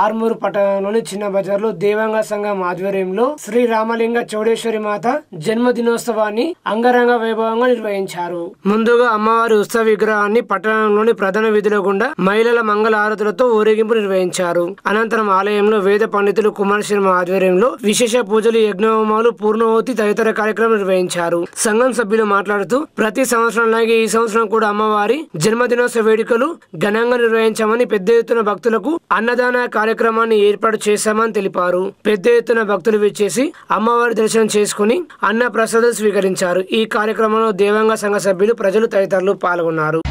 ఆర్మూరు పట్టణంలోని చిన్న బజార్లో దేవాంగ సంఘం ఆధ్వర్యంలో శ్రీ రామలింగ చౌడేశ్వరి మాత జన్మదినోత్సవాన్ని అంగరంగ వైభవంగా నిర్వహించారు. ముందుగా అమ్మవారి ఉత్సవ విగ్రహాన్ని పట్టణంలోని ప్రధాన వీధిలో గుండా మహిళల మంగళ హారతులతో ఊరేగింపు నిర్వహించారు. అనంతరం ఆలయంలో వేద పండితులు కుమార్ శర్మ ఆధ్వర్యంలో విశేష పూజలు, యజ్ఞహోమాలు, పూర్ణాహుతి తదితర కార్యక్రమం నిర్వహించారు. సంఘం సభ్యులు మాట్లాడుతూ ప్రతి సంవత్సరంలాగే ఈ సంవత్సరం కూడా అమ్మవారి జన్మదినోత్సవ వేడుకలు ఘనంగా నిర్వహించామని, పెద్ద ఎత్తున భక్తులకు అన్నదాన కార్యక్రమాన్ని ఏర్పాటు చేశామని తెలిపారు. పెద్ద ఎత్తున భక్తులు విచ్చేసి అమ్మవారి దర్శనం చేసుకుని అన్న ప్రసాదాలు స్వీకరించారు. ఈ కార్యక్రమంలో దేవాంగ సంఘ సభ్యులు, ప్రజలు తదితరులు పాల్గొన్నారు.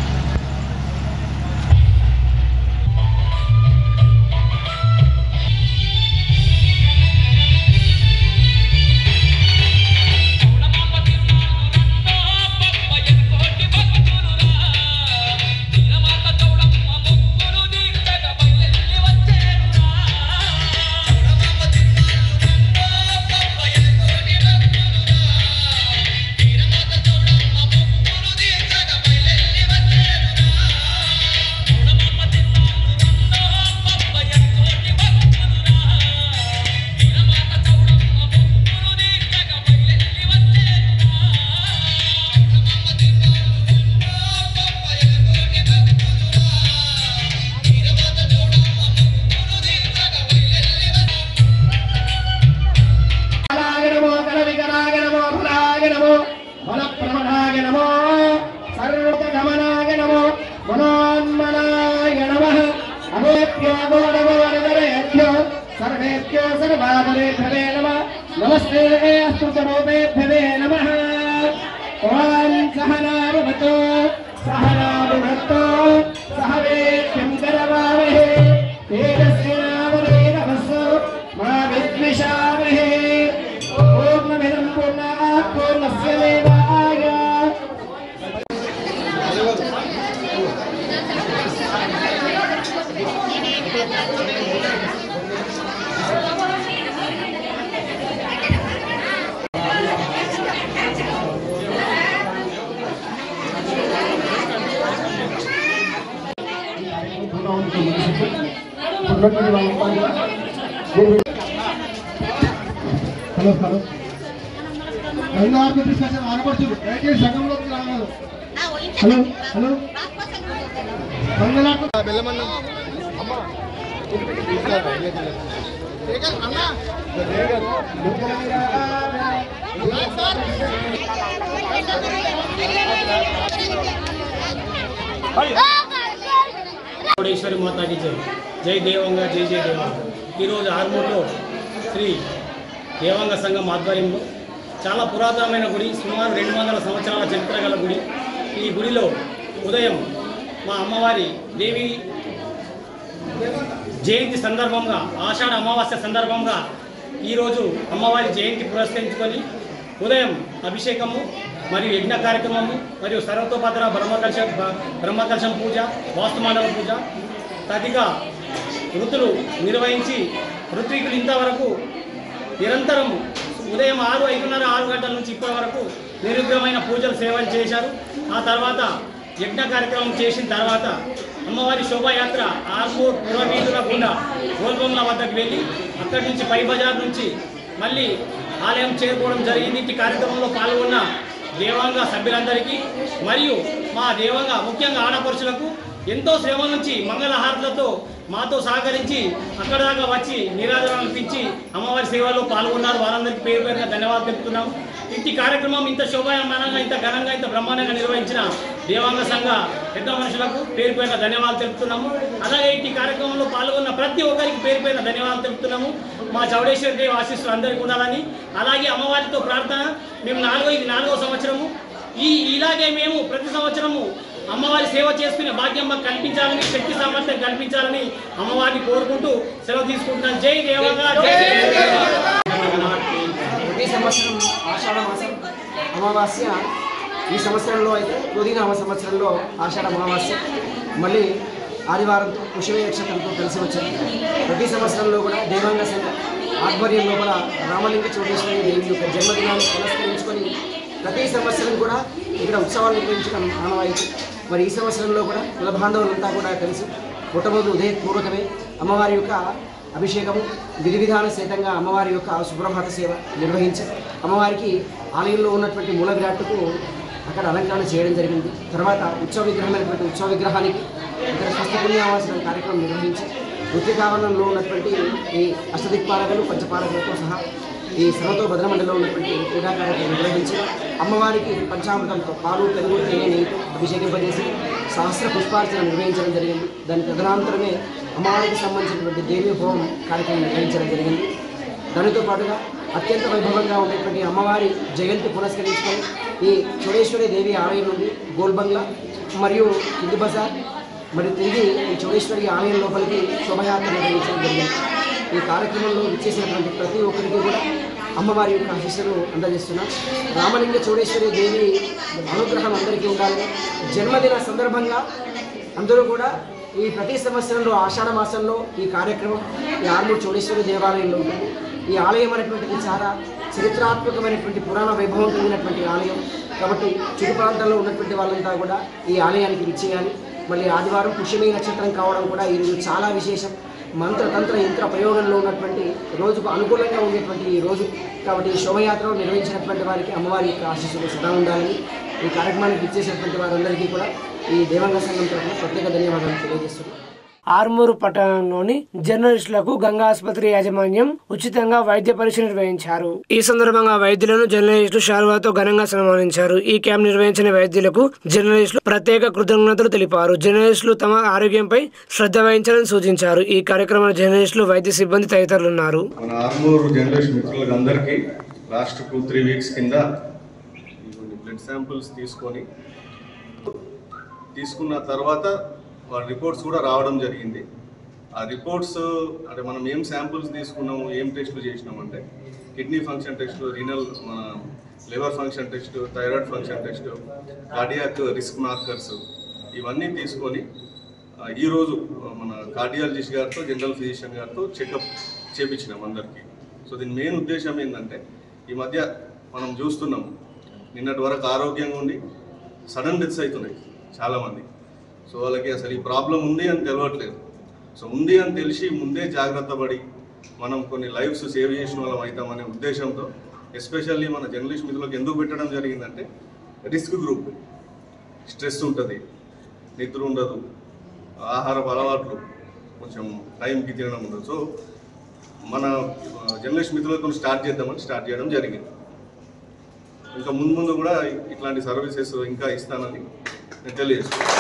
नमस्ते स्तुतरूपेभ्ये नमः। ओम सहना भवतु सहना भुनक्तु सह वीर्यं करवावहै तेजस्विनावधीतमस्तु मा विद्विषावहै। पूर्णमिदं पूर्णात् पूर्णस्य देवाय హలో హలో రెండు ఆర్కు డిస్కషన్ ఆనపడుతుంది దయచేసి సగంలోకి రావాలి. హలో హలో మంగళాకు బెల్లమన్నం అమ్మా చౌడేశ్వరి మాతాకి జై. జై దేవంగ, జై జై దేవంగ. ఈరోజు ఆర్మూర్లో శ్రీ దేవాంగ సంఘం ఆధ్వర్యంలో చాలా పురాతనమైన గుడి, సుమారు 200 సంవత్సరాల చరిత్ర గల గుడి. ఈ గుడిలో ఉదయం మా అమ్మవారి దేవి జయంతి సందర్భంగా, ఆషాఢ అమావాస్య సందర్భంగా ఈరోజు అమ్మవారి జయంతి పురస్కరించుకొని ఉదయం అభిషేకము మరియు యజ్ఞ కార్యక్రమము మరియు సర్వతోపాత్ర బ్రహ్మకలశం పూజ, వాస్తుమాండవ పూజ తదిగా వృత్తులు నిర్వహించి ఋత్వికులు ఇంతవరకు నిరంతరం ఉదయం 6, 5:30, 6 గంటల నుంచి ఇప్పటి వరకు నిరుగ్రమైన పూజలు సేవలు చేశారు. ఆ తర్వాత యజ్ఞ కార్యక్రమం చేసిన తర్వాత అమ్మవారి శోభాయాత్ర ఆర్మూర్ పురవీధుల గుండా గోల్బొమ్మల వద్దకు వెళ్ళి అక్కడి నుంచి పై బజార్ నుంచి మళ్ళీ ఆలయం చేరుకోవడం జరిగింది. ఈ కార్యక్రమంలో పాల్గొన్న దేవాంగ సభ్యులందరికీ మరియు మా దేవాంగ ముఖ్యంగా ఆడపడుచులకు ఎంతో శ్రమ నుంచి మంగళహారతులతో మాతో సహకరించి అక్కడ దాకా వచ్చి నీరాజనాలు పిచ్చి అమ్మవారి సేవలో పాల్గొన్నారు. వారందరికీ పేరు పేరుగా ధన్యవాదాలు తెలుపుతున్నాం. ఇంటి కార్యక్రమం ఇంత శోభాయమానంగా, ఇంత ఘనంగా, ఇంత బ్రహ్మాండంగా నిర్వహించిన దేవాంగ సంఘ పెద్ద మనుషులకు పేరు పేరుగా ధన్యవాదాలు తెలుపుతున్నాము. అలాగే ఇంటి కార్యక్రమంలో పాల్గొన్న ప్రతి ఒక్కరికి పేరు పేరుగా ధన్యవాదాలు తెలుపుతున్నాము. మా చౌడేశ్వరి దేవి ఆశీస్సులు అందరికీ ఉండాలని, అలాగే అమ్మవారితో ప్రార్థన. మేము 4వ సంవత్సరము ఇలాగే మేము ప్రతి సంవత్సరము అమ్మవారి సేవ చేసుకునే భాగ్యం మాకు కల్పించాలని, శక్తి సామర్థ్యం కల్పించాలని అమ్మవారిని కోరుకుంటూ సెలవు తీసుకుంటున్నాను. జై దేవంగా. ప్రతి సంవత్సరం ఆషాఢ మాసం అమావాస్య, ఈ సంవత్సరంలో అయితే క్రోధినామ సంవత్సరంలో ఆషాఢ అమావాస్య మళ్ళీ ఆదివారంతో పుష్య నక్షత్రంతో కలిసి వచ్చింది. ప్రతి సంవత్సరంలో కూడా దేవాంగ సంఘ ఆధ్వర్యం లోపల రామలింగ చౌడేశ్వరి దేవి యొక్క జన్మదినాన్ని పురస్కరించుకొని ప్రతి సంవత్సరం కూడా ఇక్కడ ఉత్సవాలు నిర్వహించడం ఆనవాయితీ. మరి ఈ సంవత్సరంలో కూడా కుల బాంధవులంతా కూడా కలిసి మొట్టమొదటి ఉదయపూర్వకమే అమ్మవారి యొక్క అభిషేకము విధి విధాన సహితంగా అమ్మవారి యొక్క సుప్రభాత సేవ నిర్వహించి అమ్మవారికి ఆలయంలో ఉన్నటువంటి మూల విరాట్టుకు అక్కడ అలంకరణ చేయడం జరిగింది. తర్వాత ఉత్సవ విగ్రహమైనటువంటి ఉత్సవ విగ్రహానికి ఇక్కడ స్వస్థ పుణ్యావాసన కార్యక్రమం నిర్వహించి ఋత్వికావరణంలో ఉన్నటువంటి ఈ అష్టదిక్పాలకులు పంచపాలకులతో సహా ఈ సర్వతో భద్రమండలిలో ఉన్నటువంటి క్రీడా కార్యక్రమం నిర్వహించి అమ్మవారికి పంచామృతంతో పాలు పెరుగు తేనె నెయ్యితో అభిషేకింపజేసి సహస్ర పుష్పార్చన నిర్వహించడం జరిగింది. దాని తదనంతరమే అమ్మవారికి సంబంధించినటువంటి దేవీ హోమం కార్యక్రమం నిర్వహించడం జరిగింది. దానితో పాటుగా అత్యంత వైభవంగా ఉండేటువంటి అమ్మవారి జయంతి పురస్కరించుకొని ఈ చోడేశ్వరి దేవి ఆలయం నుండి గోల్బంగ్లా మరియు కింది బజార్ మరియు తిరిగి ఈ చోడేశ్వరి ఆలయం లోపలికి శోభయాత్ర నిర్వహించడం జరిగింది. ఈ కార్యక్రమంలో విచ్చేసినటువంటి ప్రతి ఒక్కరికి కూడా అమ్మవారి యొక్క ఆశీస్సులు అందజేస్తున్నాం. రామలింగ చోడేశ్వరి దేవి అనుగ్రహం అందరికీ ఉండాలని జన్మదిన సందర్భంగా అందరూ కూడా ఈ ప్రతి సంవత్సరంలో ఆషాఢ మాసంలో ఈ కార్యక్రమం ఈ ఆర్మూర్ చోడేశ్వరి దేవాలయంలో ఉంటుంది. ఈ ఆలయం అనేటువంటిది చాలా చరిత్రాత్మకమైనటువంటి పురాణ వైభవం కలిగినటువంటి ఆలయం కాబట్టి చుట్టు ప్రాంతాల్లో ఉన్నటువంటి వాళ్ళంతా కూడా ఈ ఆలయానికి విచ్చేయాలి. మళ్ళీ ఆదివారం పుష్యమి నక్షత్రం కావడం కూడా ఈరోజు చాలా విశేషం. మంత్రతంత్ర యంత్ర ప్రయోగంలో ఉన్నటువంటి రోజుకు అనుకూలంగా ఉండేటువంటి ఈ రోజు కాబట్టి ఈ శోభయాత్రను నిర్వహించినటువంటి వారికి అమ్మవారి యొక్క ఆశీస్సులు సదా ఉండాలని ఈ కార్యక్రమానికి ఇచ్చేసినటువంటి వారందరికీ కూడా ఈ దేవాంగ సంఘం తరఫున ప్రత్యేక ధన్యవాదాలు తెలియజేస్తున్నాను. ఆర్మూరు పట్టణంలోని జర్నలిస్టులకు గంగా ఆసుపత్రి యాజమాన్యం ఉచితంగా వైద్య పరీక్ష నిర్వహించారు. ఈ సందర్భంగా వైద్యులను జర్నలిస్టులు శాలువాతో ఘనంగా సన్మానించారు. ఈ క్యాంప్ నిర్వహించిన వైద్యులకు జర్నలిస్టులు ప్రత్యేక కృతజ్ఞతలు తెలిపారు. జర్నలిస్టులు తమ ఆరోగ్యంపై శ్రద్ధ వహించాలని సూచించారు. ఈ కార్యక్రమంలో జర్నలిస్టులు, వైద్య సిబ్బంది తదితరులు ఉన్నారు. మన ఆర్మూరు జర్నలిస్ట్ మిత్రులందరికీ లాస్ట్ 2-3 వీక్స్ కింద బ్లడ్ శాంపుల్స్ తీసుకున్న తర్వాత వాళ్ళ రిపోర్ట్స్ కూడా రావడం జరిగింది. ఆ రిపోర్ట్స్ అంటే మనం ఏం శాంపుల్స్ తీసుకున్నాము, ఏం టెస్టులు చేసినామంటే కిడ్నీ ఫంక్షన్ టెస్ట్, రీనల్ మన liver function test, thyroid function test, cardiac risk markers ఇవన్నీ తీసుకొని ఈరోజు మన కార్డియాలజిస్ట్ గారితో, జనరల్ ఫిజిషియన్ గారితో చెకప్ చేయించినాం అందరికీ. సో దీని మెయిన్ ఉద్దేశం ఏంటంటే ఈ మధ్య మనం చూస్తున్నాము నిన్నటి వరకు ఆరోగ్యంగా ఉండి సడన్ డెత్స్ అవుతున్నాయి చాలామంది. సో వాళ్ళకి అసలు ఈ ప్రాబ్లం ఉంది అని తెలియట్లేదు. సో ఉంది అని తెలిసి ముందే జాగ్రత్త పడి మనం కొన్ని లైఫ్స్ సేవ్ చేసిన వాళ్ళం అవుతామనే ఉద్దేశంతో ఎస్పెషల్లీ మన జర్నలిస్ట్ మిత్రులకు ఎందుకు పెట్టడం జరిగిందంటే రిస్క్ గ్రూప్, స్ట్రెస్ ఉంటుంది, నిద్ర ఉండదు, ఆహారపు అలవాట్లు కొంచెం టైంకి తినడం ఉండదు. సో మన జర్నలిస్ట్ మిత్రులతో స్టార్ట్ చేయడం జరిగింది. ఇంకా ముందు కూడా ఇట్లాంటి సర్వీసెస్ ఇంకా ఇస్తానని నేను తెలియజేస్తున్నాను.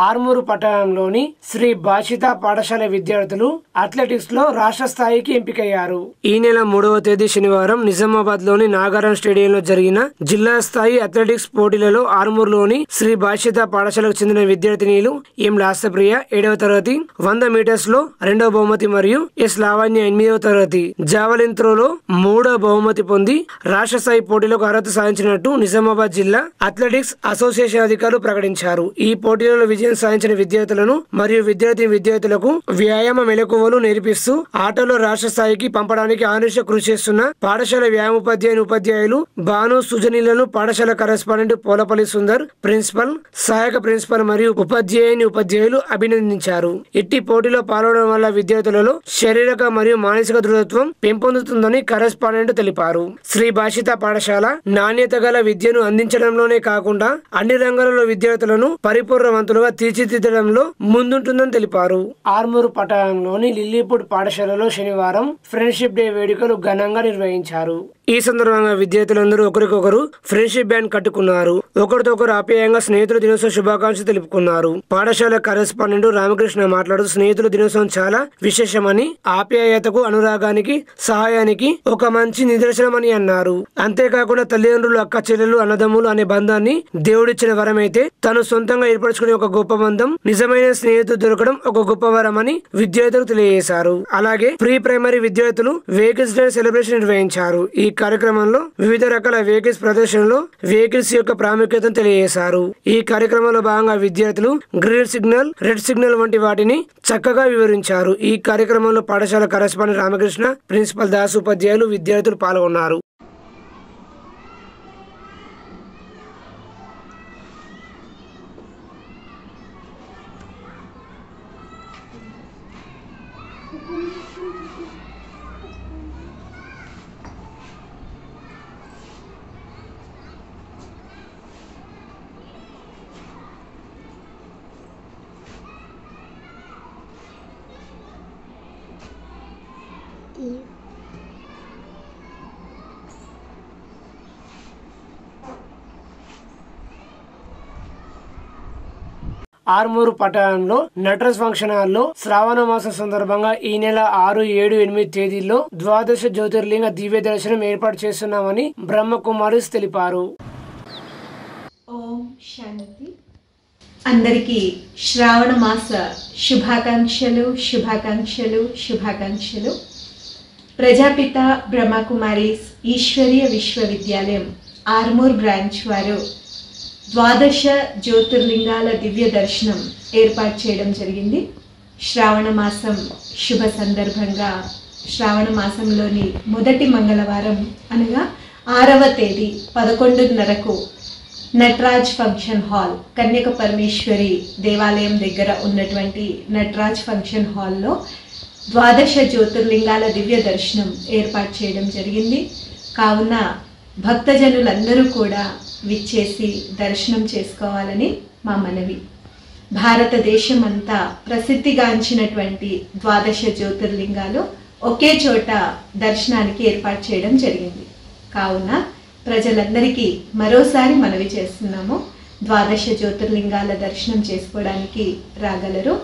ఆర్మూరు పట్టణంలోని శ్రీ భాషిత పాఠశాల విద్యార్థులు అథ్లెటిక్స్ లో రాష్ట్ర స్థాయికి ఎంపికయ్యారు. ఈ నెల 3వ తేదీ శనివారం నిజామాబాద్ లోని నాగారం స్టేడియంలో జరిగిన జిల్లా స్థాయి అథ్లెటిక్స్ పోటీలలో ఆర్మూరులోని శ్రీ భాషిత పాఠశాలకు చెందిన విద్యార్థినీలు ఎం లాస్యప్రియ 7వ తరగతి 100 మీటర్స్ లో 2వ బహుమతి మరియు ఎస్ లావణ్య 8వ తరగతి జావలిన్ త్రోలో 3వ బహుమతి పొంది రాష్ట్ర స్థాయి పోటీలకు అర్హత సాధించినట్టు నిజామాబాద్ జిల్లా అథ్లెటిక్స్ అసోసియేషన్ అధికారులు ప్రకటించారు. ఈ పోటీలలో విజయం సాధించిన విద్యార్థులను మరియు విద్యార్థులకు వ్యాయామ మెలకువలు నేర్పిస్తూ ఆటలో రాష్ట్ర స్థాయికి పంపడానికి ఆనుష కృషి చేస్తున్న పాఠశాల వ్యాయామ ఉపాధ్యాయులు భాను సుజనీలను పాఠశాల కరెస్పాండెంట్ పోలపల్లి సుందర్, ప్రిన్సిపల్, సహాయక ప్రిన్సిపల్ మరియు ఉపాధ్యాయులు అభినందించారు. ఇట్టి పోటీలో పాల్గొనడం వల్ల విద్యార్థులలో శారీరక మరియు మానసిక దృఢత్వం పెంపొందుతుందని కరెస్పాండెంట్ తెలిపారు. శ్రీ భాషిత పాఠశాల నాణ్యత గల విద్యను అందించడంలోనే కాకుండా అన్ని రంగాలలో విద్యార్థులను పరిపూర్ణవంతులుగా తీర్చిదిద్దడంలో ముందుంటుందని తెలిపారు. ఆర్మూరు పట్టణంలోని లిల్లీపుడ్ పాఠశాలలో శనివారం ఫ్రెండ్షిప్ డే వేడుకలు ఘనంగా నిర్వహించారు. ఈ సందర్భంగా విద్యార్థులందరూ ఒకరికొకరు ఫ్రెండ్షిప్ బ్యాండ్ కట్టుకున్నారు. ఒకరితో ఒకరు ఆప్యాయంగా స్నేహితుల దినోత్సవ శుభాకాంక్షలు తెలుపుకున్నారు. పాఠశాల కరెస్పాండెంట్ రామకృష్ణ మాట్లాడుతూ స్నేహితుల దినోత్సవం చాలా విశేషమని, ఆప్యాయతకు, అనురాగానికి, సహాయానికి ఒక మంచి నిదర్శనమని అన్నారు. అంతేకాకుండా తల్లిదండ్రులు, అక్క చెల్లెలు, అన్నదమ్ములు అనే బంధాన్ని దేవుడిచ్చిన వరమైతే తను సొంతంగా ఏర్పరచుకునే ఒక గొప్ప బంధం, నిజమైన స్నేహితులు దొరకడం ఒక గొప్ప వరమని విద్యార్థులు తెలియజేశారు. అలాగే ప్రీ ప్రైమరీ విద్యార్థులు వెహికల్స్ డే సెలబ్రేషన్ నిర్వహించారు. ఈ కార్యక్రమంలో వివిధ రకాల వెహికల్స్ ప్రదర్శనలో వెహికల్స్ యొక్క ప్రాముఖ్యతను తెలియజేశారు. ఈ కార్యక్రమంలో భాగంగా విద్యార్థులు గ్రీన్ సిగ్నల్, రెడ్ సిగ్నల్ వంటి వాటిని చక్కగా వివరించారు. ఈ కార్యక్రమంలో పాఠశాల కరెస్పాండెంట్ రామకృష్ణ, ప్రిన్సిపల్ దాసు, ఉపాధ్యాయులు, విద్యార్థులు పాల్గొన్నారు. ఆర్మూరు పట్టణంలో నటరాజ్ ఫంక్షన్ హాల్లో శ్రావణ మాసం సందర్భంగా ఈ నెల 6, 7, 8 తేదీల్లో ద్వాదశ జ్యోతిర్లింగ దివ్య దర్శనం ఏర్పాటు చేస్తున్నామని బ్రహ్మకుమారిస్ తెలిపారు. ఓం శాంతి. అందరికీ శ్రావణ మాస శుభాకాంక్షలు శుభాకాంక్షలు శుభాకాంక్షలు. ప్రజాపిత బ్రహ్మకుమారిస్ ఈశ్వరీయ విశ్వవిద్యాలయం ఆర్మూర్ బ్రాంచ్ వారు ద్వాదశ జ్యోతిర్లింగాల దివ్య దర్శనం ఏర్పాటు చేయడం జరిగింది. శ్రావణ మాసం శుభ సందర్భంగా శ్రావణ మాసంలోని మొదటి మంగళవారం అనగా 6వ తేదీ 11:30కు నటరాజ్ ఫంక్షన్ హాల్, కన్యక పరమేశ్వరి దేవాలయం దగ్గర ఉన్నటువంటి నటరాజ్ ఫంక్షన్ హాల్లో ద్వాదశ జ్యోతిర్లింగాల దివ్య దర్శనం ఏర్పాటు చేయడం జరిగింది. కావున భక్తజనులందరూ కూడా విచ్చేసి దర్శనం చేసుకోవాలని మా మనవి. భారతదేశం అంతా ప్రసిద్ధిగాంచినటువంటి ద్వాదశ జ్యోతిర్లింగాలు ఒకే చోట దర్శనానికి ఏర్పాటు చేయడం జరిగింది. కావున ప్రజలందరికీ మరోసారి మనవి చేస్తున్నాము. ద్వాదశ జ్యోతిర్లింగాల దర్శనం చేసుకోవడానికి రాగలరు.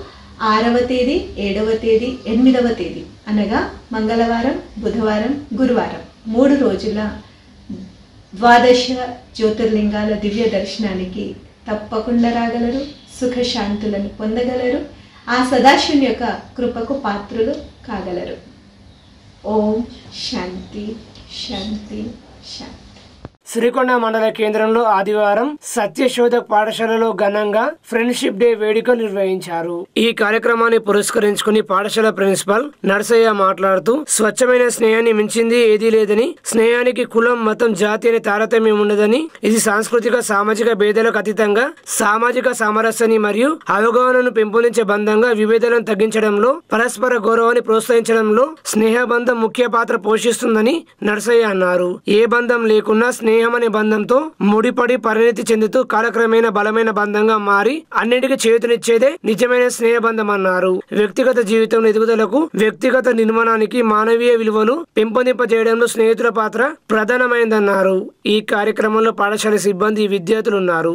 6వ తేదీ, 7వ తేదీ, 8వ తేదీ అనగా మంగళవారం, బుధవారం, గురువారం 3 రోజుల ద్వాదశ జ్యోతిర్లింగాల దివ్య దర్శనానికి తప్పకుండా రాగలరు. సుఖశాంతులను పొందగలరు. ఆ సదాశివుని యొక్క కృపకు పాత్రులు కాగలరు. ఓం శాంతి శాంతి శాంతి. శ్రీకొండ మండల కేంద్రంలో ఆదివారం సత్యశోధక్ పాఠశాలలో ఘనంగా ఫ్రెండ్షిప్ డే వేడుకలు నిర్వహించారు. ఈ కార్యక్రమాన్ని పురస్కరించుకుని పాఠశాల ప్రిన్సిపల్ నర్సయ్య మాట్లాడుతూ స్వచ్ఛమైన స్నేహాన్ని మించింది ఏదీ లేదని, స్నేహానికి కులం, మతం, జాతి అనే తారతమ్యం ఉండదని, ఇది సాంస్కృతిక సామాజిక భేదాలకు అతీతంగా సామాజిక సామరస్యాన్ని మరియు అవగాహనను పెంపొందించే బంధంగా విభేదాలను తగ్గించడంలో, పరస్పర గౌరవాన్ని ప్రోత్సహించడంలో స్నేహబంధం ముఖ్య పాత్ర పోషిస్తుందని నర్సయ్య అన్నారు. ఏ బంధం లేకున్నా స్నేహం అనే బంధంతో ముడిపడి పరిణతి చెందుతూ కాలక్రమేణా బలమైన బంధంగా మారి అన్నిటికీ చేతునిచ్చేదే నిజమైన స్నేహబంధం అన్నారు. వ్యక్తిగత జీవితం ఎదుగుదలకు, వ్యక్తిగత నిర్మాణానికి, మానవీయ విలువలు పెంపొందింపజేయడంలో స్నేహితుల పాత్ర ప్రధానమైందన్నారు. ఈ కార్యక్రమంలో పాఠశాల సిబ్బంది, విద్యార్థులు ఉన్నారు.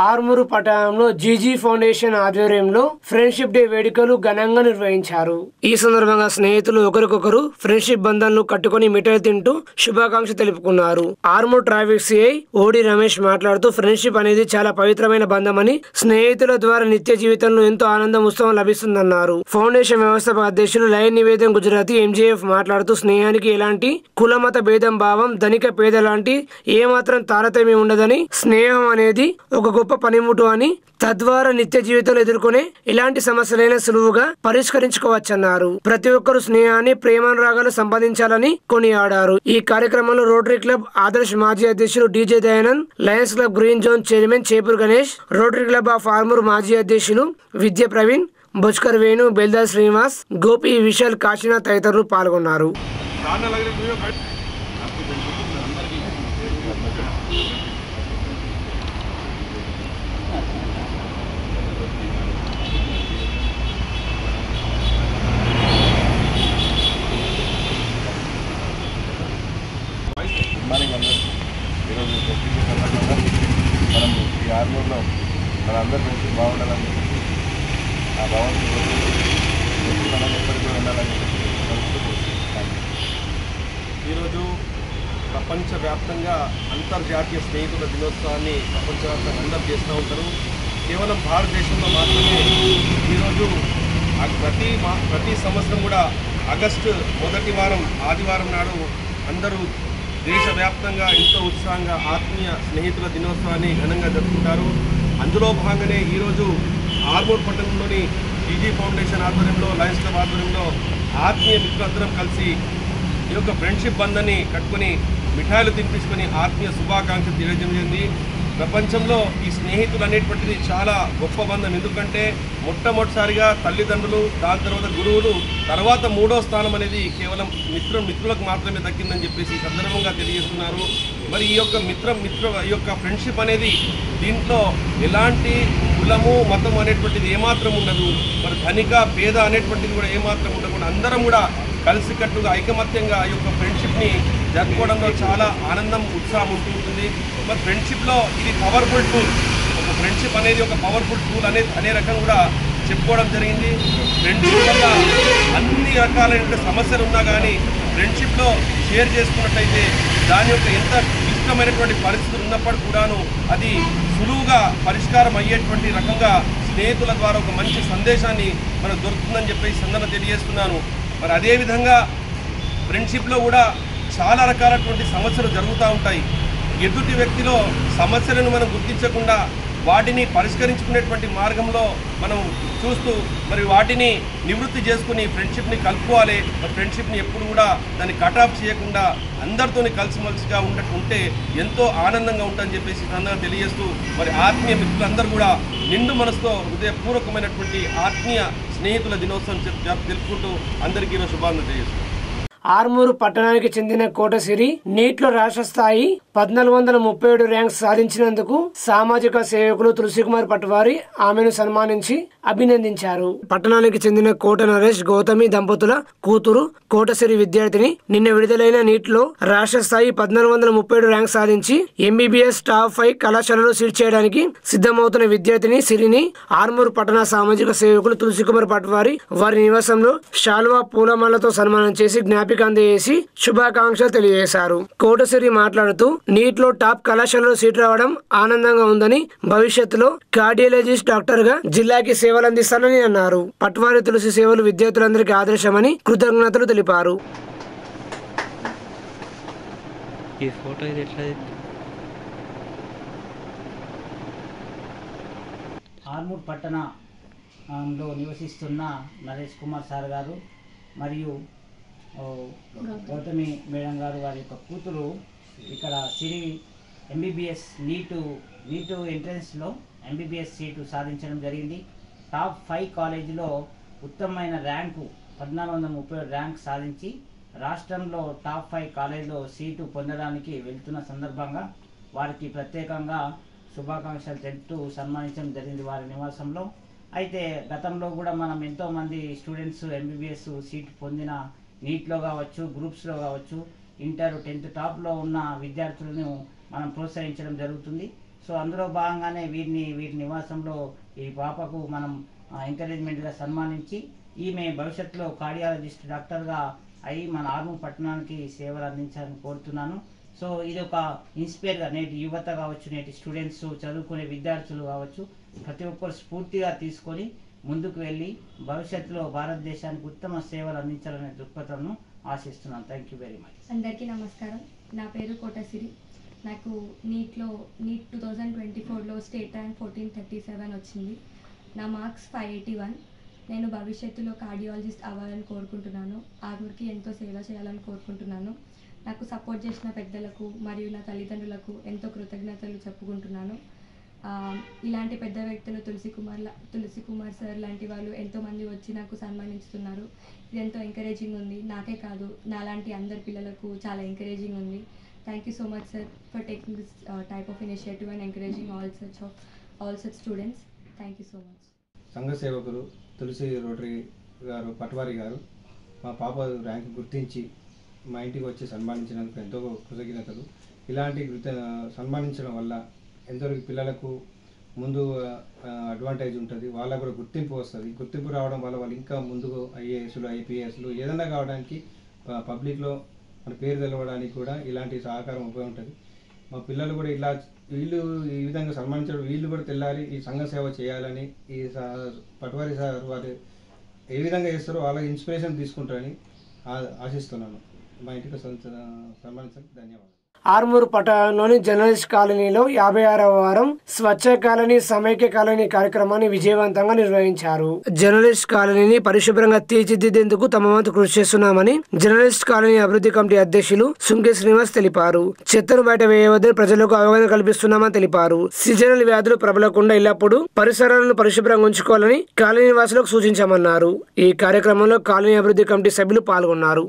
ఆర్మూరు పట్టణంలో జీజీ ఫౌండేషన్ ఆధ్వర్యంలో ఫ్రెండ్షిప్ డే వేడుకలు ఘనంగా నిర్వహించారు. ఈ సందర్భంగా స్నేహితులు ఒకరికొకరు ఫ్రెండ్షిప్ బంధాలను కట్టుకుని మిఠాయి తింటూ శుభాకాంక్ష తెలుపుకున్నారు. ఆర్మూర్ ట్రాఫిక్ సిఐ ఓడి రమేష్ మాట్లాడుతూ ఫ్రెండ్షిప్ అనేది చాలా పవిత్రమైన బంధమని, స్నేహితుల ద్వారా నిత్య జీవితంలో ఎంతో ఆనందం, ఉత్సవం లభిస్తుందన్నారు. ఫౌండేషన్ వ్యవస్థాపక అధ్యక్షులు లయన్ నివేదన్ గుజరాతీ ఎంజేఎఫ్ మాట్లాడుతూ స్నేహానికి ఎలాంటి కులమత భేదం భావం, ధనిక పేద లాంటి ఏమాత్రం తారతమ్యం ఉండదని, స్నేహం అనేది ఒక గొప్ప పనిముటు అని, తద్వారా నిత్య జీవితంలో ఎదుర్కొనే ఎలాంటి సమస్యలైనా సులువుగా పరిష్కరించుకోవచ్చన్నారు. ప్రతి ఒక్కరూ స్నేహాన్ని, ప్రేమానురాగాలు సంపాదించాలని కొనియాడారు. ఈ కార్యక్రమంలో రోటరీ క్లబ్ ఆదర్శ్ మాజీ అధ్యక్షులు DJ Dayanand, Lions club green zone chairman Chepur Ganesh, rotary club of Armoor మాజీ అధ్యక్షులు విద్య ప్రవీణ్, బొచ్కర్ వేణు, బెల్దార్ శ్రీనివాస్, గోపి, విశాల్, కాశీనాథ్ తదితరులు పాల్గొన్నారు. ఈరోజు మనం ఈ ఆర్మూర్లో మనందరూ కలిసి బాగుండాలని చెప్పి ఆ భగవంతుడు మనం ఎప్పటికీ ఉండాలని చెప్పి ఈరోజు ప్రపంచవ్యాప్తంగా అంతర్జాతీయ స్నేహితుల దినోత్సవాన్ని ప్రపంచవ్యాప్తంగా అందరూ చేస్తూ ఉంటారు. కేవలం భారతదేశంలో మాత్రమే ఈరోజు ప్రతి సంవత్సరం కూడా ఆగస్టు మొదటి వారం ఆదివారం నాడు అందరూ దేశవ్యాప్తంగా ఎంతో ఉత్సాహంగా ఆత్మీయ స్నేహితుల దినోత్సవాన్ని ఘనంగా జరుపుకుంటారు. అందులో భాగంగానే ఈరోజు ఆర్మూర్ పట్టణంలోని టీజీ ఫౌండేషన్ ఆధ్వర్యంలో, లయన్స్ క్లబ్ ఆధ్వర్యంలో ఆత్మీయ మిత్రులందరం కలిసి ఈ యొక్క ఫ్రెండ్షిప్ బంధాన్ని కట్టుకొని మిఠాయిలు తినిపించుకొని ఆత్మీయ శుభాకాంక్షలు తెలియజేయండి. ప్రపంచంలో ఈ స్నేహితులు అనేటువంటిది చాలా గొప్ప బంధం. ఎందుకంటే మొట్టమొదటిసారిగా తల్లిదండ్రులు, దాని తర్వాత గురువులు, తర్వాత మూడో స్థానం అనేది కేవలం మిత్రులకు మాత్రమే దక్కిందని చెప్పేసి ఈ సందర్భంగా తెలియజేస్తున్నారు. మరి ఈ యొక్క ఫ్రెండ్షిప్ అనేది దీంట్లో ఎలాంటి కులము మతం అనేటువంటిది ఏమాత్రం ఉండదు. మరి ధనిక పేద అనేటువంటిది కూడా ఏమాత్రం ఉండకుండా అందరం కూడా కలిసికట్టుగా ఐకమత్యంగా ఈ యొక్క ఫ్రెండ్షిప్ని జరుపుకోవడంలో చాలా ఆనందం, ఉత్సాహం ఉంటుంది. మరి ఫ్రెండ్షిప్లో ఇది పవర్ఫుల్ టూల్. ఒక ఫ్రెండ్షిప్ అనేది ఒక పవర్ఫుల్ టూల్ అనే రకం కూడా చెప్పుకోవడం జరిగింది. ఫ్రెండ్షిప్ వల్ల అన్ని రకాలైన సమస్యలు ఉన్నా కానీ ఫ్రెండ్షిప్లో షేర్ చేసుకున్నట్లయితే దాని యొక్క ఎంత క్లిష్టమైనటువంటి పరిస్థితులు ఉన్నప్పుడు కూడాను అది సులువుగా పరిష్కారం అయ్యేటువంటి రకంగా స్నేహితుల ద్వారా ఒక మంచి సందేశాన్ని మనకు దొరుకుతుందని చెప్పేసి సందర్భంగా తెలియజేస్తున్నాను. మరి అదేవిధంగా ఫ్రెండ్షిప్లో కూడా చాలా రకాలైనటువంటి సమస్యలు జరుగుతూ ఉంటాయి. ఎదుటి వ్యక్తిలో సమస్యలను మనం గుర్తించకుండా వాటిని పరిష్కరించుకునేటువంటి మార్గంలో మనం చూస్తూ మరి వాటిని నివృత్తి చేసుకుని ఫ్రెండ్షిప్ని కలుపుకోవాలి. ఫ్రెండ్షిప్ని ఎప్పుడు కూడా దాన్ని కట్ ఆఫ్ చేయకుండా అందరితోని కలిసిమెలిసిగా ఉంటే ఎంతో ఆనందంగా ఉంటుందని చెప్పేసి సందర్భంగా తెలియజేస్తూ మరి ఆత్మీయ మిత్రులందరూ కూడా నిండు మనసుతో హృదయపూర్వకమైనటువంటి ఆత్మీయ స్నేహితుల దినోత్సవం తెలుపుకుంటూ అందరికీ ఈరోజు శుభాకాంక్షలు తెలియజేస్తున్నాను. ఆర్మూరు పట్టణానికి చెందిన కోటసిరి నీట్లో రాష్ట్ర స్థాయి 1437 ర్యాంక్ సాధించినందుకు సామాజిక సేవకులు తులసికుమార్ పట్వారి ఆమెను సన్మానించి అభినందించారు. పట్టణానికి చెందిన కోట నరేష్ గౌతమి దంపతుల కూతురు కోటసిరి విద్యార్థిని నిన్న విడుదలైన నీట్లో రాష్ట్ర స్థాయి 1437 ర్యాంక్ సాధించి ఎంబీబీఎస్ టాప్ 5 కళాశాలలో సీట్ చేయడానికి సిద్ధమవుతున్న విద్యార్థిని సిరిని ఆర్మూరు పట్టణ సామాజిక సేవకులు తులసికుమార్ పట్వారి వారి నివాసంలో శాల్వా పూలమాలతో సన్మానం చేసి జ్ఞాపిక అందజేసి శుభాకాంక్షలు తెలియజేశారు. కోటసిరి మాట్లాడుతూ నీట్లో టాప్ కళాశాలలో సీట్ రావడం ఆనందంగా ఉందని, భవిష్యత్తులో కార్డియాలజిస్ట్ డాక్టర్ గా జిల్లాకి సేవలు అందిస్తానని అన్నారు. పట్వారి తులసి సేవలు విద్యార్థులందరికీ ఆదర్శమని కృతజ్ఞతలు తెలిపారు. ఆర్మూర్ పట్టణంలో నివసిస్తున్న నరేష్ కుమార్ సార్ గారు మరియు గౌతమి మేడం గారు వారి యొక్క కూతురు ఇక్కడ సిరి ఎంబీబీఎస్ నీటు ఎంట్రన్స్లో ఎంబీబీఎస్ సీటు సాధించడం జరిగింది. టాప్ 5 కాలేజీలో ఉత్తమమైన ర్యాంకు 1437 ర్యాంక్ సాధించి రాష్ట్రంలో టాప్ 5 కాలేజీలో సీటు పొందడానికి వెళ్తున్న సందర్భంగా వారికి ప్రత్యేకంగా శుభాకాంక్షలు తెలుపుతూ సన్మానించడం జరిగింది వారి నివాసంలో. అయితే గతంలో కూడా మనం ఎంతోమంది స్టూడెంట్స్ ఎంబీబీఎస్ సీటు పొందిన నీట్లో కావచ్చు, గ్రూప్స్లో కావచ్చు, ఇంటర్ 10th టాప్లో ఉన్న విద్యార్థులను మనం ప్రోత్సహించడం జరుగుతుంది. సో అందులో భాగంగానే వీరి నివాసంలో ఈ పాపకు మనం ఎంకరేజ్మెంట్గా సన్మానించి ఈమె భవిష్యత్తులో కార్డియాలజిస్ట్ డాక్టర్గా అయి మన ఆర్మూర్ పట్టణానికి సేవలు అందించాలని కోరుతున్నాను. సో ఇది ఒక ఇన్స్పైర్గా నేటి యువత కావచ్చు, నేటి స్టూడెంట్స్, చదువుకునే విద్యార్థులు కావచ్చు, ప్రతి ఒక్కరు స్ఫూర్తిగా తీసుకొని ముందుకు వెళ్ళి భవిష్యత్తులో భారతదేశానికి ఉత్తమ సేవలు అందించాలనే దృక్పథంను ఆశిస్తున్నాను. Thank you very much. అందరికీ నమస్కారం. నా పేరు కోటసిరి. నాకు నీట్ 2024లో స్టేట్ ర్యాంక్ 1437 వచ్చింది. నా మార్క్స్ 581. నేను భవిష్యత్తులో కార్డియాలజిస్ట్ అవ్వాలని కోరుకుంటున్నాను. ఆర్మూర్కి ఎంతో సేవ చేయాలని కోరుకుంటున్నాను. నాకు సపోర్ట్ చేసిన పెద్దలకు మరియు నా తల్లిదండ్రులకు ఎంతో కృతజ్ఞతలు చెప్పుకుంటున్నాను. ఇలాంటి పెద్ద వ్యక్తులు తులసి కుమార్ సార్ లాంటి వాళ్ళు ఎంతోమంది వచ్చి నాకు సన్మానిస్తున్నారు. ఇది ఎంతో ఎంకరేజింగ్ ఉంది. నాకే కాదు, నాలాంటి అందరి పిల్లలకు చాలా ఎంకరేజింగ్ ఉంది. Thank you so much sir for taking this type of initiative and encouraging all such students. Thank you so much. సంఘ సేవకులు తులసి రోటరీ గారు పట్వారి గారు మా పాప ర్యాంక్ గుర్తించి మా ఇంటికి వచ్చి సన్మానించినందుకు ఎంతో కృతజ్ఞతలు. ఇలాంటి సన్మానించడం వల్ల ఎందరో పిల్లలకు ముందు అడ్వాంటేజ్ ఉంటుంది, వాళ్ళకు కూడా గుర్తింపు వస్తుంది. గుర్తింపు రావడం వల్ల వాళ్ళు ఇంకా ముందుకు ఐఏఎస్లు, ఐపీఎస్లు ఏదైనా కావడానికి, పబ్లిక్లో మన పేరు తెలవడానికి కూడా ఇలాంటి సహకారం ఉపయోగపడుతుంది. మా పిల్లలు కూడా వీళ్ళు ఈ విధంగా సన్మానించడం, వీళ్ళు కూడా తెల్లారి ఈ సంఘ సేవ చేయాలని ఈ పట్వారి సార్ వారు ఏ విధంగా చేస్తారో వాళ్ళ ఇన్స్పిరేషన్ తీసుకుంటారని ఆశిస్తున్నాను. మా ఇంటికి సన్మానించడానికి ధన్యవాదాలు. ఆర్మూరు పట్టణంలోని జర్నలిస్ట్ కాలనీలో 56వ వారం స్వచ్ఛ కాలనీ సమైక్య కాలనీ కార్యక్రమాన్ని విజయవంతంగా నిర్వహించారు. జర్నలిస్ట్ కాలనీని పరిశుభ్రంగా తీర్చిదిద్దేందుకు తమ వంతు కృషి చేస్తున్నామని జర్నలిస్ట్ కాలనీ అభివృద్ధి కమిటీ అధ్యక్షులు సుంకే శ్రీనివాస్ తెలిపారు. చెత్తను బయట వేయవద్దని ప్రజలకు అవగాహన కల్పిస్తున్నామని తెలిపారు. సీజనల్ వ్యాధులు ప్రబలకుండా ఎల్లప్పుడూ పరిసరాలను పరిశుభ్రంగా ఉంచుకోవాలని కాలనీ వాసులకు సూచించామన్నారు. ఈ కార్యక్రమంలో కాలనీ అభివృద్ధి కమిటీ సభ్యులు పాల్గొన్నారు.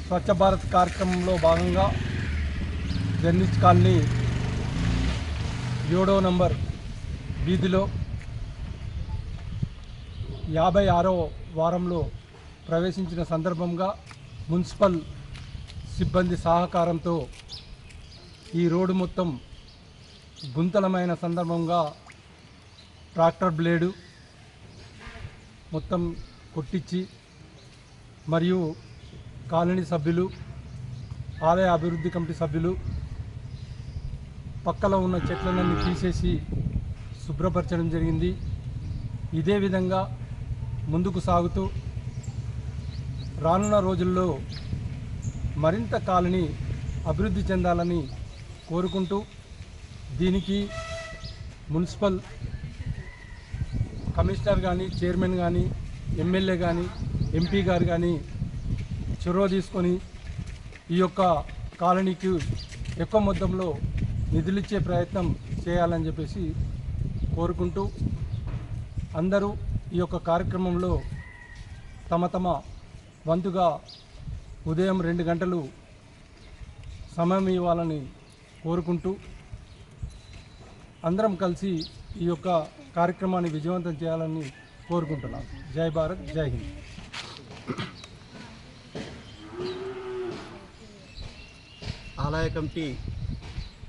స్వచ్ఛ భారత్ కార్యక్రమంలో భాగంగా జర్నలిస్ట్ కాలనీ 7వ నంబర్ వీధిలో 56వ వారంలో ప్రవేశించిన సందర్భంగా మున్సిపల్ సిబ్బంది సహకారంతో ఈ రోడ్డు మొత్తం గుంతలమైన సందర్భంగా ట్రాక్టర్ బ్లేడు మొత్తం కొట్టించి మరియు కాలనీ సభ్యులు, ఆలయ అభివృద్ధి కమిటీ సభ్యులు పక్కలో ఉన్న చెట్లన్నీ తీసేసి శుభ్రపరచడం జరిగింది. ఇదే విధంగా ముందుకు సాగుతూ రానున్న రోజుల్లో మరింత కాలనీ అభివృద్ధి చెందాలని కోరుకుంటూ దీనికి మున్సిపల్ కమిషనర్ కానీ, చైర్మన్ కానీ, ఎమ్మెల్యే కానీ, ఎంపీ గారు కానీ చొరవ తీసుకొని ఈ యొక్క కాలనీకి ఎక్కువ మొత్తంలో నిధులిచ్చే ప్రయత్నం చేయాలని చెప్పేసి కోరుకుంటూ అందరూ ఈ యొక్క కార్యక్రమంలో తమ తమ వంతుగా ఉదయం 2 గంటలు సమయం ఇవ్వాలని కోరుకుంటూ అందరం కలిసి ఈ యొక్క కార్యక్రమాన్ని విజయవంతం చేయాలని కోరుకుంటున్నాను. జై భారత్, జై హింద్. ఆలయ కమిటీ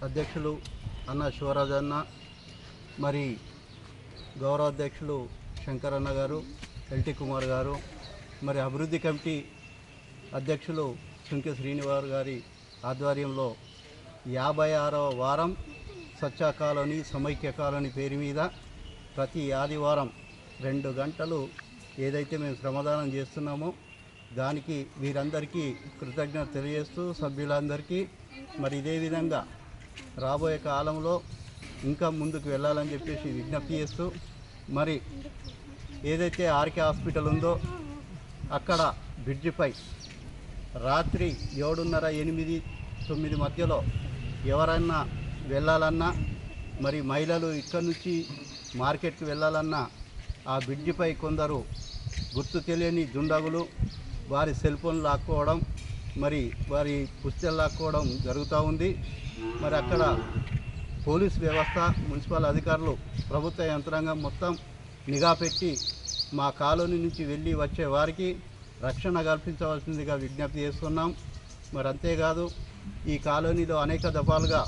అధ్యక్షులు అన్న శివరాజు అన్న, మరి గౌరవ అధ్యక్షులు శంకరన్న గారు, ఎల్టీ కుమార్ గారు, మరి అభివృద్ధి కమిటీ అధ్యక్షులు సుంకె శ్రీనివాస్ గారి ఆధ్వర్యంలో 56వ వారం స్వచ్ఛ కాలనీ సమైక్య కాలనీ పేరు మీద ప్రతి ఆదివారం 2 గంటలు ఏదైతే మేము శ్రమదానం చేస్తున్నామో దానికి వీరందరికీ కృతజ్ఞత తెలియజేస్తూ సభ్యులందరికీ మరి ఇదే విధంగా రాబోయే కాలంలో ఇంకా ముందుకు వెళ్ళాలని చెప్పేసి విజ్ఞప్తి చేస్తూ మరి ఏదైతే ఆర్కే హాస్పిటల్ ఉందో అక్కడ బ్రిడ్జిపై రాత్రి 7:30, 8, 9 మధ్యలో ఎవరైనా వెళ్ళాలన్నా మరి మహిళలు ఇక్కడి నుంచి మార్కెట్కి వెళ్ళాలన్నా ఆ బ్రిడ్జిపై కొందరు గుర్తు తెలియని దుండగులు వారి సెల్ ఫోన్ లాక్కోవడం, మరి వారి పుస్తకాలు లాక్కోవడం జరుగుతూ ఉంది. మరి అక్కడ పోలీస్ వ్యవస్థ, మున్సిపల్ అధికారులు, ప్రభుత్వ యంత్రాంగం మొత్తం నిఘా పెట్టి మా కాలనీ నుంచి వెళ్ళి వచ్చే వారికి రక్షణ కల్పించవలసిందిగా విజ్ఞప్తి చేస్తున్నాం. మరి అంతేకాదు ఈ కాలనీలో అనేక దఫాలుగా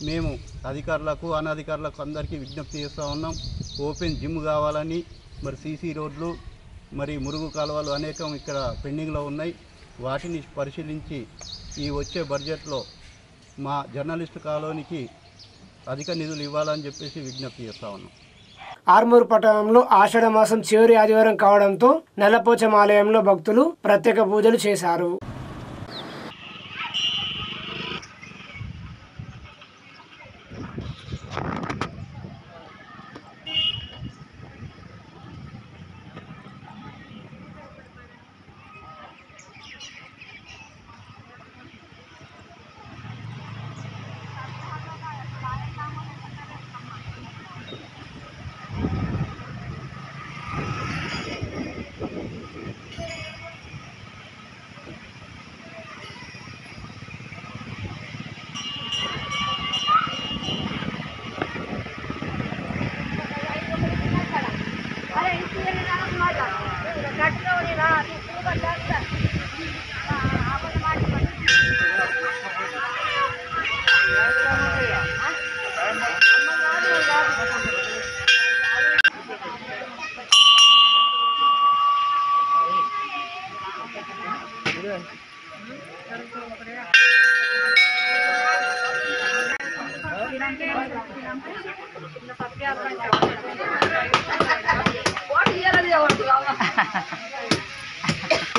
మేము అధికారులకు, అనధికారులకు అందరికీ విజ్ఞప్తి చేస్తూ ఉన్నాం. ఓపెన్ జిమ్ కావాలని, మరి సీసీ రోడ్లు, మరి మురుగు కాలువలు అనేకం ఇక్కడ పెండింగ్లో ఉన్నాయి. వాటిని పరిశీలించి ఈ వచ్చే బడ్జెట్లో మా జర్నలిస్టు కాలనీకి అధిక నిధులు ఇవ్వాలని చెప్పేసి విజ్ఞప్తి చేస్తూ ఉన్నాం. ఆర్మూరు పట్టణంలో ఆషాఢ మాసం చివరి ఆదివారం కావడంతో నల్లపోచమ్మ ఆలయంలో భక్తులు ప్రత్యేక పూజలు చేశారు.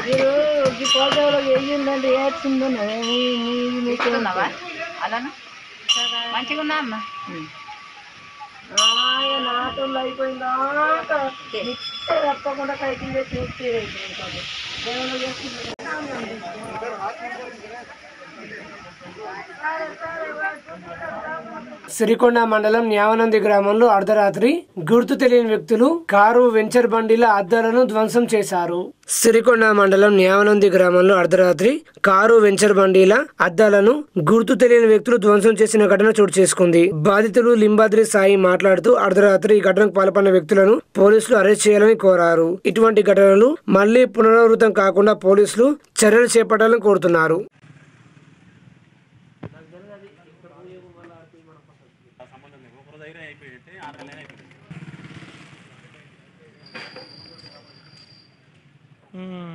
మీరు ఈ ఫోటోలో వేయిందండి ఏడ్చిందన్నావా అలానా మంచిగా ఉన్నా అమ్మ నాతో అయిపోయిందా తప్పకుండా కైకింగ్ చేసి సిరికొండ మండలం న్యావనంది గ్రామంలో అర్ధరాత్రి గుర్తు తెలియని వ్యక్తులు కారు వెంచర్ బండిల అద్దాలను ధ్వంసం చేశారు. సిరికొండ మండలం న్యావనంది గ్రామంలో అర్ధరాత్రి కారు వెంచర్ బండిల అద్దాలను గుర్తు తెలియని వ్యక్తులు ధ్వంసం చేసిన ఘటన చోటు చేసుకుంది. బాధితులు లింబాద్రి సాయి మాట్లాడుతూ అర్ధరాత్రి ఈ ఘటనకు పాల్పడిన వ్యక్తులను పోలీసులు అరెస్ట్ చేయాలని కోరారు. ఇటువంటి ఘటనలు మళ్లీ పునరావృతం కాకుండా పోలీసులు చర్యలు చేపట్టాలని కోరుతున్నారు. Mm.